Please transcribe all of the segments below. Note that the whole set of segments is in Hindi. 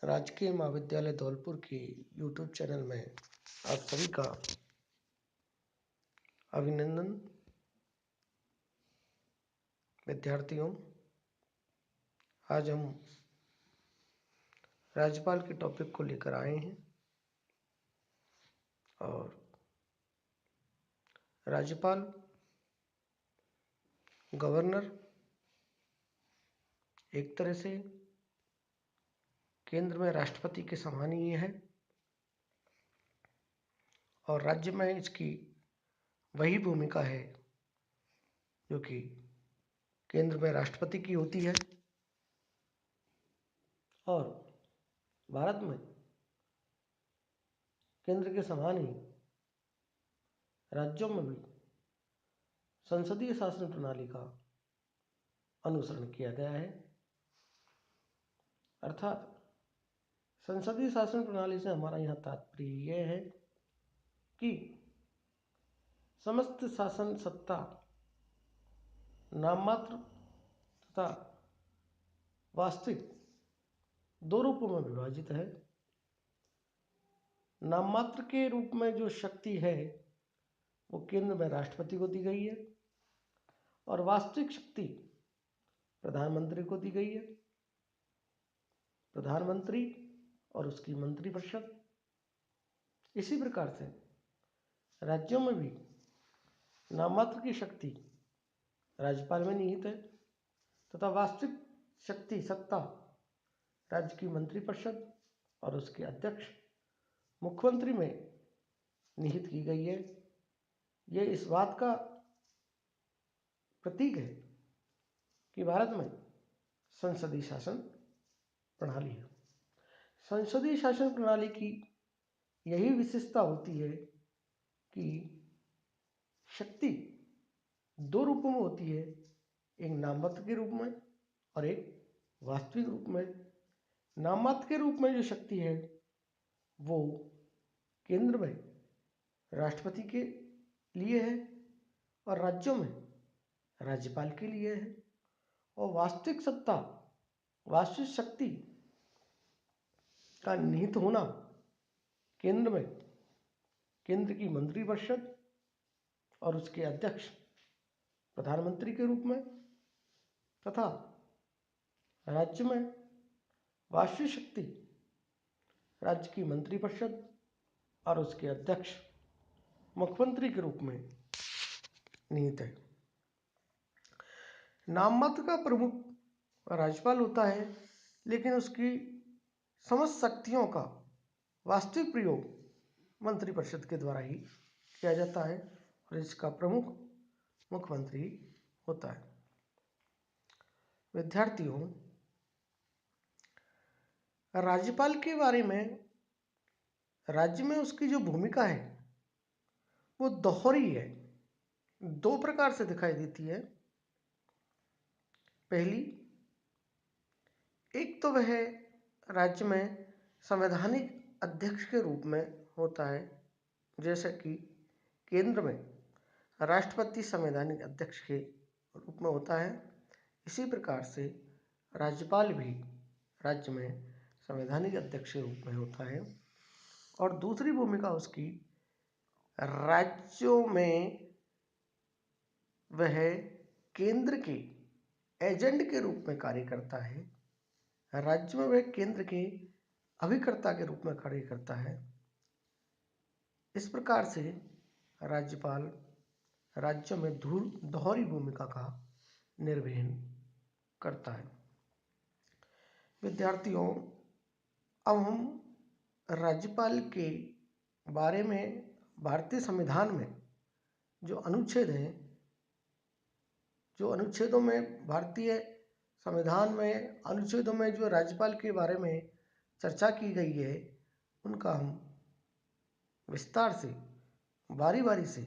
राजकीय महाविद्यालय धौलपुर की यूट्यूब चैनल में आप सभी का अभिनंदन। विद्यार्थियों, आज हम राज्यपाल के टॉपिक को लेकर आए हैं और राज्यपाल गवर्नर एक तरह से केंद्र में राष्ट्रपति के समान ही है और राज्य में इसकी वही भूमिका है जो कि केंद्र में राष्ट्रपति की होती है। और भारत में केंद्र के समान ही राज्यों में भी संसदीय शासन प्रणाली का अनुसरण किया गया है। अर्थात संसदीय शासन प्रणाली से हमारा यहाँ तात्पर्य यह है कि समस्त शासन सत्ता नाममात्र तथा वास्तविक दो रूपों में विभाजित है। नाममात्र के रूप में जो शक्ति है वो केंद्र में राष्ट्रपति को दी गई है और वास्तविक शक्ति प्रधानमंत्री को दी गई है। प्रधानमंत्री और उसकी मंत्रिपरिषद। इसी प्रकार से राज्यों में भी नाममात्र की शक्ति राज्यपाल में निहित है तथा वास्तविक शक्ति सत्ता राज्य की मंत्रिपरिषद और उसके अध्यक्ष मुख्यमंत्री में निहित की गई है। यह इस बात का प्रतीक है कि भारत में संसदीय शासन प्रणाली है। संसदीय शासन प्रणाली की यही विशेषता होती है कि शक्ति दो रूपों में होती है, एक नाममात्र के रूप में और एक वास्तविक रूप में। नाममात्र के रूप में जो शक्ति है वो केंद्र में राष्ट्रपति के लिए है और राज्यों में राज्यपाल के लिए है। और वास्तविक सत्ता वास्तविक शक्ति का निहित होना केंद्र में केंद्र की मंत्रिपरिषद और उसके अध्यक्ष प्रधानमंत्री के रूप में तथा राज्य में वास्तविक शक्ति राज्य की मंत्रिपरिषद और उसके अध्यक्ष मुख्यमंत्री के रूप में निहित है। नाममात्र का प्रमुख राज्यपाल होता है, लेकिन उसकी समस्त शक्तियों का वास्तविक प्रयोग मंत्रिपरिषद के द्वारा ही किया जाता है और इसका प्रमुख मुख्यमंत्री होता है। विद्यार्थियों, राज्यपाल के बारे में राज्य में उसकी जो भूमिका है वो दोहरी है, दो प्रकार से दिखाई देती है। पहली, एक तो वह राज्य में संवैधानिक अध्यक्ष के रूप में होता है, जैसे कि केंद्र में राष्ट्रपति संवैधानिक अध्यक्ष के रूप में होता है। इसी प्रकार से राज्यपाल भी राज्य में संवैधानिक अध्यक्ष के रूप में होता है। और दूसरी भूमिका उसकी राज्यों में वह केंद्र के एजेंट के रूप में कार्य करता है। राज्य में वह केंद्र के अभिकर्ता के रूप में कार्य करता है। इस प्रकार से राज्यपाल राज्यों में दोहरी भूमिका का निर्वहन करता है। विद्यार्थियों, अब हम राज्यपाल के बारे में भारतीय संविधान में जो अनुच्छेद हैं, जो अनुच्छेदों में भारतीय संविधान में अनुच्छेदों में जो राज्यपाल के बारे में चर्चा की गई है, उनका हम विस्तार से बारी बारी से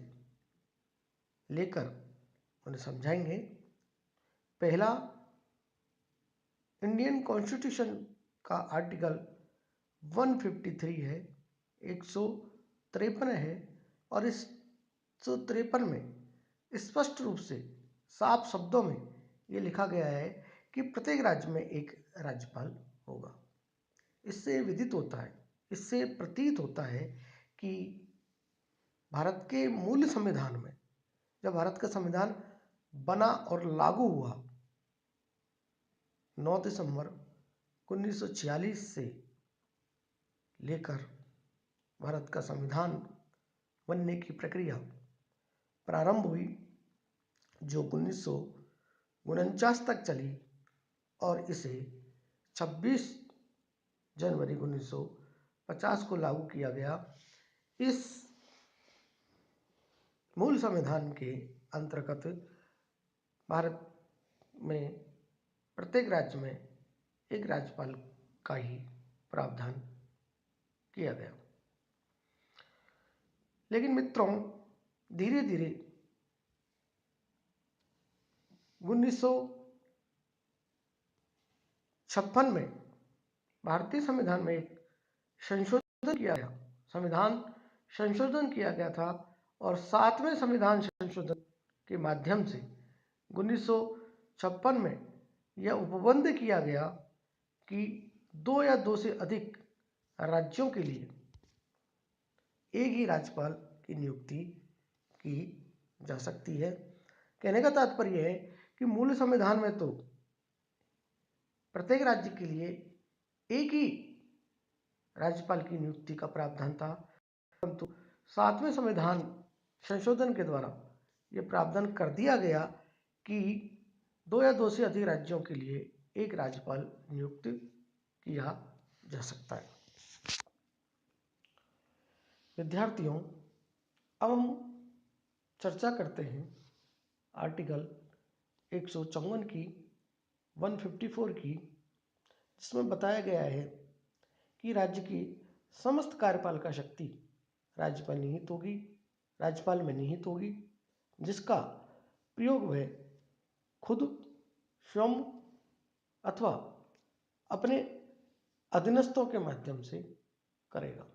लेकर उन्हें समझाएंगे। पहला, इंडियन कॉन्स्टिट्यूशन का आर्टिकल 153 है, 153 है और इस 153 में स्पष्ट रूप से साफ शब्दों में ये लिखा गया है कि प्रत्येक राज्य में एक राज्यपाल होगा। इससे विदित होता है, इससे प्रतीत होता है कि भारत के मूल संविधान में, जब भारत का संविधान बना और लागू हुआ 9 दिसंबर 1946 से लेकर भारत का संविधान बनने की प्रक्रिया प्रारंभ हुई, जो 1949 तक चली और इसे 26 जनवरी 1950 को लागू किया गया। इस मूल संविधान के अंतर्गत भारत में प्रत्येक राज्य में एक राज्यपाल का ही प्रावधान किया गया। लेकिन मित्रों, धीरे धीरे 1956 में भारतीय संविधान में एक संशोधन किया गया, संविधान संशोधन किया गया था और 7वें संविधान संशोधन के माध्यम से 1956 में यह उपबंध किया गया कि 2 या 2 से अधिक राज्यों के लिए एक ही राज्यपाल की नियुक्ति की जा सकती है। कहने का तात्पर्य है कि मूल संविधान में तो प्रत्येक राज्य के लिए एक ही राज्यपाल की नियुक्ति का प्रावधान था, परंतु 7वें संविधान संशोधन के द्वारा यह प्रावधान कर दिया गया कि 2 या 2 से अधिक राज्यों के लिए एक राज्यपाल नियुक्त किया जा सकता है। विद्यार्थियों, अब हम चर्चा करते हैं आर्टिकल 154 की 154 की, जिसमें बताया गया है कि राज्य की समस्त कार्यपालिका शक्ति राज्यपाल में निहित होगी, जिसका प्रयोग वह खुद स्वयं अथवा अपने अधीनस्थों के माध्यम से करेगा।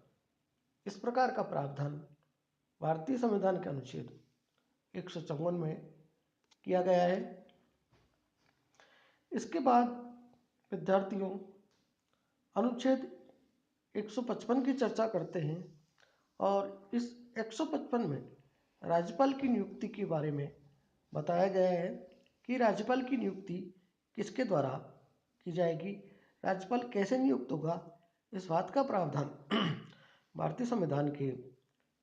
इस प्रकार का प्रावधान भारतीय संविधान के अनुच्छेद 154 में किया गया है। इसके बाद विद्यार्थियों, अनुच्छेद 155 की चर्चा करते हैं और इस 155 में राज्यपाल की नियुक्ति के बारे में बताया गया है कि राज्यपाल की नियुक्ति किसके द्वारा की जाएगी, राज्यपाल कैसे नियुक्त होगा। इस बात का प्रावधान भारतीय संविधान के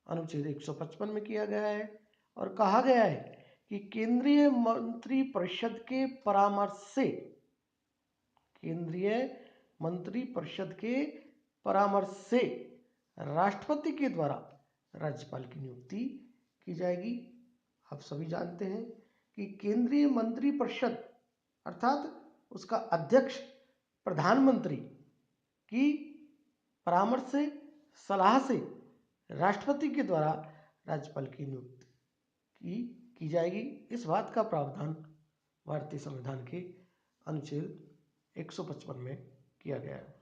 अनुच्छेद 155 में किया गया है और कहा गया है कि केंद्रीय मंत्रिपरिषद के परामर्श से राष्ट्रपति के द्वारा राज्यपाल की नियुक्ति की जाएगी। आप सभी जानते हैं कि केंद्रीय मंत्रिपरिषद अर्थात उसका अध्यक्ष प्रधानमंत्री की परामर्श से, सलाह से राष्ट्रपति के द्वारा राज्यपाल की नियुक्ति की जाएगी। इस बात का प्रावधान भारतीय संविधान के अनुच्छेद 155 में किया गया है।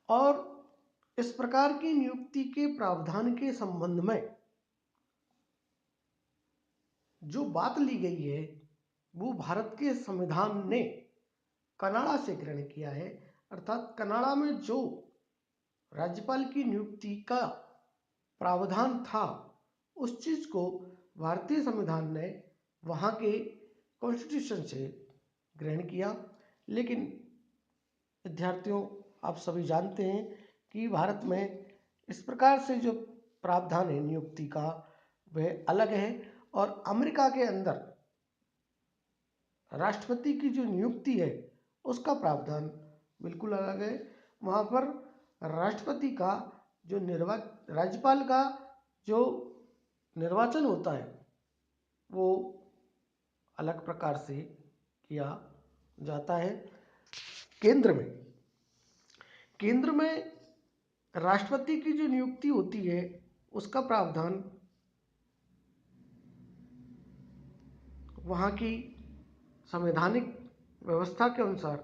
और इस प्रकार की नियुक्ति के प्रावधान के संबंध में जो बात ली गई है वो भारत के संविधान ने कनाडा से ग्रहण किया है। अर्थात कनाडा में जो राज्यपाल की नियुक्ति का प्रावधान था उस चीज को भारतीय संविधान ने वहां के कॉन्स्टिट्यूशन से ग्रहण किया। लेकिन विद्यार्थियों, आप सभी जानते हैं कि भारत में इस प्रकार से जो प्रावधान है नियुक्ति का वह अलग है और अमेरिका के अंदर राष्ट्रपति की जो नियुक्ति है उसका प्रावधान बिल्कुल अलग है। वहाँ पर राष्ट्रपति का जो राज्यपाल का जो निर्वाचन होता है वो अलग प्रकार से किया जाता है। केंद्र में राष्ट्रपति की जो नियुक्ति होती है उसका प्रावधान वहाँ की संवैधानिक व्यवस्था के अनुसार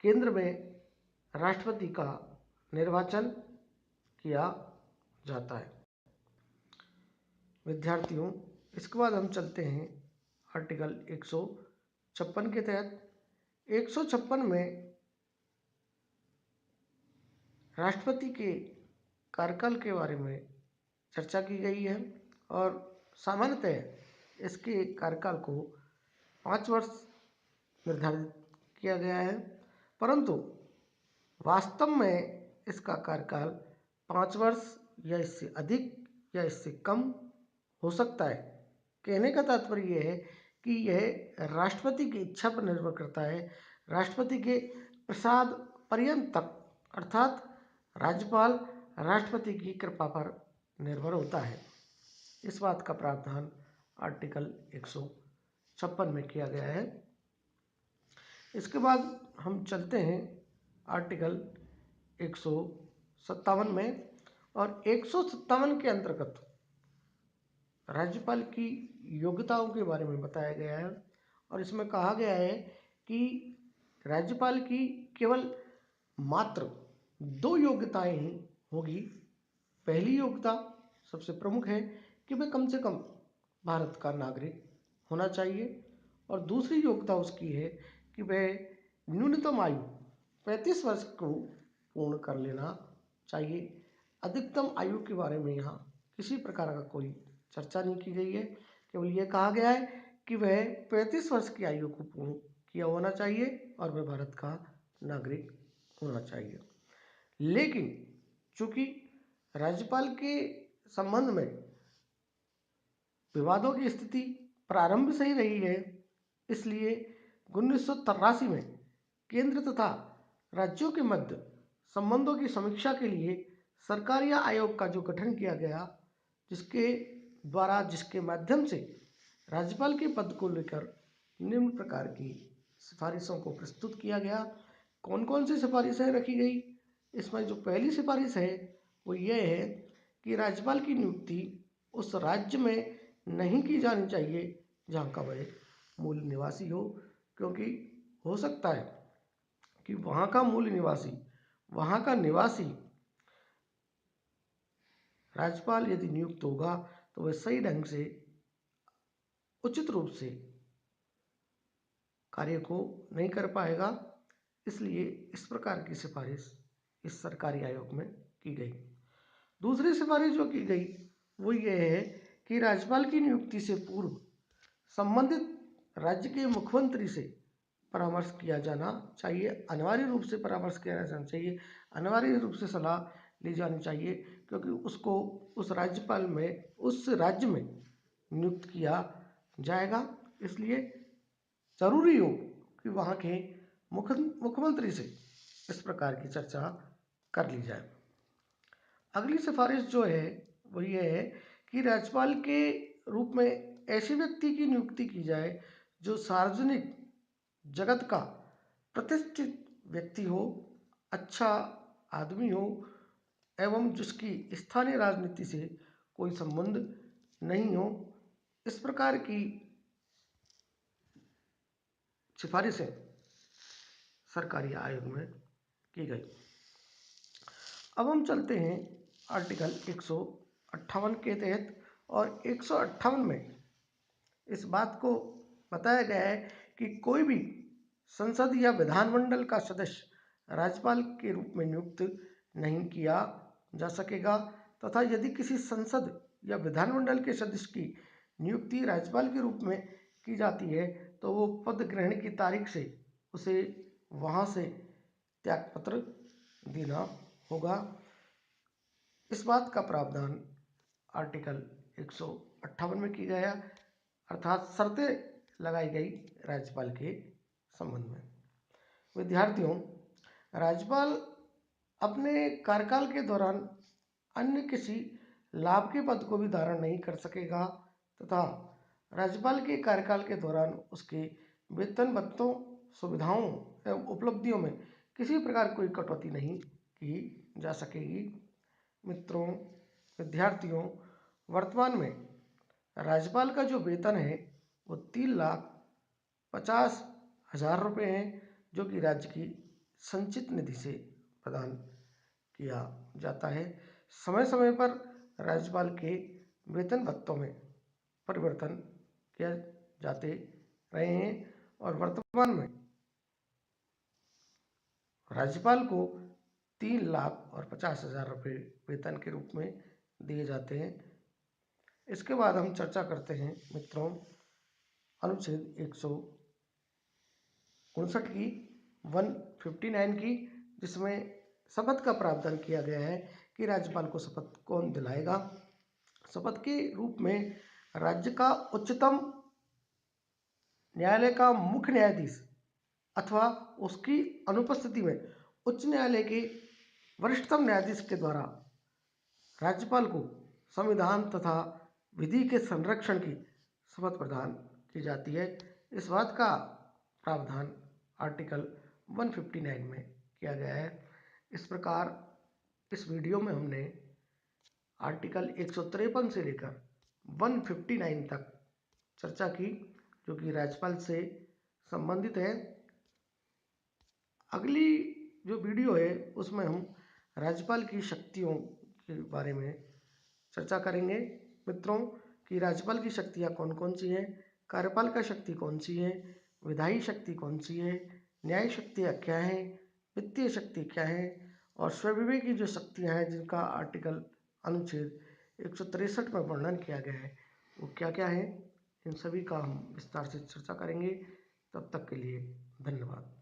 केंद्र में राष्ट्रपति का निर्वाचन किया जाता है। विद्यार्थियों, इसके बाद हम चलते हैं आर्टिकल 156 के तहत। 156 में राष्ट्रपति के कार्यकाल के बारे में चर्चा की गई है और सामान्यतः इसके कार्यकाल को 5 वर्ष निर्धारित किया गया है, परंतु वास्तव में इसका कार्यकाल 5 वर्ष या इससे अधिक या इससे कम हो सकता है। कहने का तात्पर्य यह है कि यह राष्ट्रपति की इच्छा पर निर्भर करता है, राष्ट्रपति के प्रसाद पर्यंत तक, अर्थात राज्यपाल राष्ट्रपति की कृपा पर निर्भर होता है। इस बात का प्रावधान आर्टिकल 156 में किया गया है। इसके बाद हम चलते हैं आर्टिकल 157 में, और 157 के अंतर्गत राज्यपाल की योग्यताओं के बारे में बताया गया है और इसमें कहा गया है कि राज्यपाल की केवल मात्र 2 योग्यताएं ही होगी। पहली योग्यता सबसे प्रमुख है कि वह कम से कम भारत का नागरिक होना चाहिए, और दूसरी योग्यता उसकी है कि वह न्यूनतम आयु 35 वर्ष को पूर्ण कर लेना चाहिए। अधिकतम आयु के बारे में यहाँ किसी प्रकार का कोई चर्चा नहीं की गई है, केवल यह कहा गया है कि वह 35 वर्ष की आयु को पूर्ण किया होना चाहिए और वह भारत का नागरिक होना चाहिए। लेकिन चूंकि राज्यपाल के संबंध में विवादों की स्थिति प्रारंभ से ही रही है, इसलिए 1983 में केंद्र तथा राज्यों के मध्य संबंधों की समीक्षा के लिए सरकारीय आयोग का जो गठन किया गया, जिसके माध्यम से राज्यपाल के पद को लेकर निम्न प्रकार की सिफारिशों को प्रस्तुत किया गया। कौन कौन सी सिफारिशें रखी गई? इसमें जो पहली सिफारिश है वो ये है कि राज्यपाल की नियुक्ति उस राज्य में नहीं की जानी चाहिए जहाँ का वह मूल निवासी हो, क्योंकि हो सकता है कि वहाँ का मूल निवासी, वहाँ का निवासी राज्यपाल यदि नियुक्त होगा तो वह सही ढंग से, उचित रूप से कार्य को नहीं कर पाएगा। इसलिए इस प्रकार की सिफारिश इस सरकारी आयोग में की गई। दूसरी सिफारिश जो की गई वो ये है कि राज्यपाल की नियुक्ति से पूर्व संबंधित राज्य के मुख्यमंत्री से परामर्श किया जाना चाहिए, अनिवार्य रूप से परामर्श किया जाना चाहिए, अनिवार्य रूप से सलाह ली जानी चाहिए, क्योंकि उसको उस राज्य में नियुक्त किया जाएगा। इसलिए जरूरी हो कि वहाँ के मुख्यमंत्री से इस प्रकार की चर्चा कर ली जाए। अगली सिफारिश जो है वो ये है कि राज्यपाल के रूप में ऐसे व्यक्ति की नियुक्ति की जाए जो सार्वजनिक जगत का प्रतिष्ठित व्यक्ति हो, अच्छा आदमी हो एवं जिसकी स्थानीय राजनीति से कोई संबंध नहीं हो। इस प्रकार की सिफारिशें सरकारी आयोग में की गई। अब हम चलते हैं आर्टिकल 158 के तहत, और 158 में इस बात को बताया गया है कि कोई भी संसद या विधानमंडल का सदस्य राज्यपाल के रूप में नियुक्त नहीं किया जा सकेगा, तथा यदि किसी संसद या विधानमंडल के सदस्य की नियुक्ति राज्यपाल के रूप में की जाती है तो वो पद ग्रहण की तारीख से उसे वहाँ से त्यागपत्र देना होगा। इस बात का प्रावधान आर्टिकल 158 में की गया, अर्थात शर्तें लगाई गई राज्यपाल के संबंध में। विद्यार्थियों, राज्यपाल अपने कार्यकाल के दौरान अन्य किसी लाभ के पद को भी धारण नहीं कर सकेगा, तथा राज्यपाल के कार्यकाल के दौरान उसके वेतन भत्तों, सुविधाओं एवं उपलब्धियों में किसी प्रकार कोई कटौती नहीं की जा सकेगी। मित्रों, विद्यार्थियों, वर्तमान में राज्यपाल का जो वेतन है वो 3,50,000 रुपये है, जो कि राज्य की संचित निधि से प्रदान किया जाता है। समय समय पर राज्यपाल के वेतन भत्तों में परिवर्तन किए जाते रहे हैं और वर्तमान में राज्यपाल को 3,50,000 रुपये वेतन के रूप में दिए जाते हैं। इसके बाद हम चर्चा करते हैं मित्रों अनुच्छेद 159 की, 159 की, जिसमें शपथ का प्रावधान किया गया है कि राज्यपाल को शपथ कौन दिलाएगा। शपथ के रूप में राज्य का उच्चतम न्यायालय का मुख्य न्यायाधीश अथवा उसकी अनुपस्थिति में उच्च न्यायालय के वरिष्ठतम न्यायाधीश के द्वारा राज्यपाल को संविधान तथा विधि के संरक्षण की शपथ प्रदान की जाती है। इस बात का प्रावधान आर्टिकल 159 में किया गया है। इस प्रकार इस वीडियो में हमने आर्टिकल 153 से लेकर 159 तक चर्चा की, जो कि राज्यपाल से संबंधित है। अगली जो वीडियो है उसमें हम राज्यपाल की शक्तियों के बारे में चर्चा करेंगे मित्रों कि राज्यपाल की शक्तियाँ कौन कौन सी हैं, कार्यपालिका शक्ति कौन सी है, विधायी शक्ति कौन सी है, न्याय शक्तियाँ क्या हैं, वित्तीय शक्ति क्या है और स्वविवेक की जो शक्तियाँ हैं जिनका आर्टिकल अनुच्छेद 163 में वर्णन किया गया है वो क्या क्या है, इन सभी का हम विस्तार से चर्चा करेंगे। तब तक के लिए धन्यवाद।